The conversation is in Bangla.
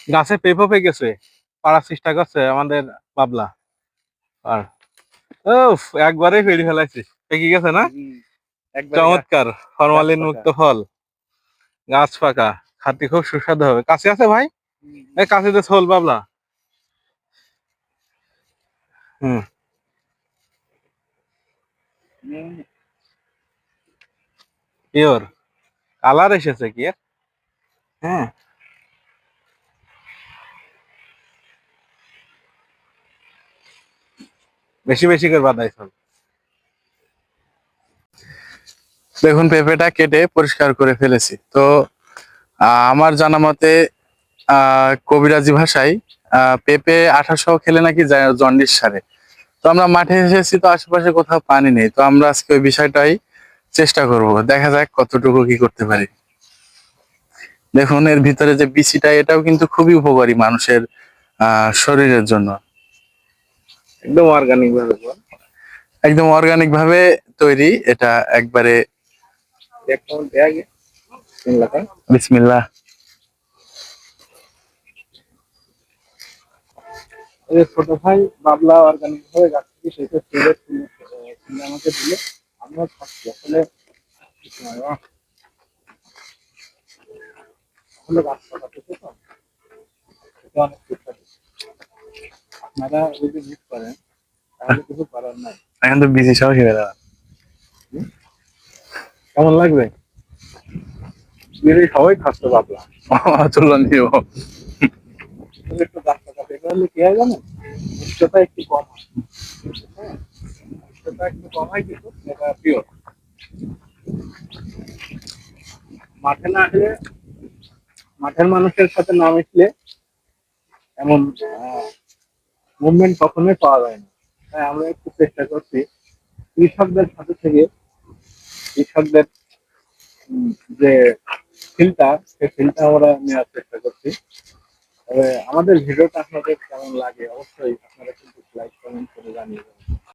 গাছে পেঁপে পেকে গেছে, পাড়ার চেষ্টা করছে আমাদের বাবলা। আর উফ, একবারে পেড়ে ফেলাইছি, পেকে গেছে না? চমৎকার, ফরমালিন মুক্ত ফল, গাছ পাকা, খাতে খুব সুস্বাদু হবে। কাছে আছে ভাই, এই কাছে তো ছোল বাবলা। হুম, পিওর কালার এসেছে কি এর? হ্যাঁ, বেশি বেশি করে বাদাই ফল। দেখুন পেঁপেটা কেটে পরিষ্কার করে ফেলেছি তো। আমার জানা মতে কবিরাজি ভাষায় পেঁপে আঠা সহ খেলে নাকি জন্ডিস সারে। তো আমরা মাঠে এসেছি, তো আশেপাশে কোথাও পানি নেই, তো আমরা আজকে ওই বিষয়টাই চেষ্টা করব, দেখা যাক কতটুকু কি করতে পারি। দেখুন এর ভিতরে যে বিচিটা, এটাও কিন্তু খুবই উপকারী মানুষের শরীরের জন্য। একদম অর্গানিক ভাবে, একদম অর্গানিক ভাবে তৈরি এটা একবারে। বিসমিল্লাহ। এই ছোট ভাই বাবলা অর্গানিক ভাবে গাছ থেকে সেটা তুলে তুলে আমাকে দিলে আমরা খাচ্ছি। আসলে আসলে গাছ পাকাতেছে তো, এটা অনেক সুস্বাদু। আপনারা যদি মিস করেন তাহলে কিছু করার নাই, এখন তো বিসি সহ খেয়ে দেওয়া। কেমন লাগবে? সবাই খাচ্ছে বাবলা, চলুন নিও। একটু গাছ পাকাতে হলে কি হয় জানেন, উচ্চতা একটু কম হয়। হ্যাঁ, উচ্চতা একটু কম হয় কিন্তু এটা পিওর। মাঠে না আসলে, মাঠের মানুষের সাথে না মিশলে এমন মুভমেন্ট কখনোই পাওয়া যায় না। তাই আমরা একটু চেষ্টা করছি কৃষকদের সাথে থেকে কৃষকদের উম, যে ফিলটা, সেই ফিলটা আমরা নেওয়ার চেষ্টা করছি। তবে আমাদের ভিডিওটা আপনাদের কেমন লাগে অবশ্যই আপনারা কিন্তু লাইক কমেন্ট করে জানিয়ে দেবেন।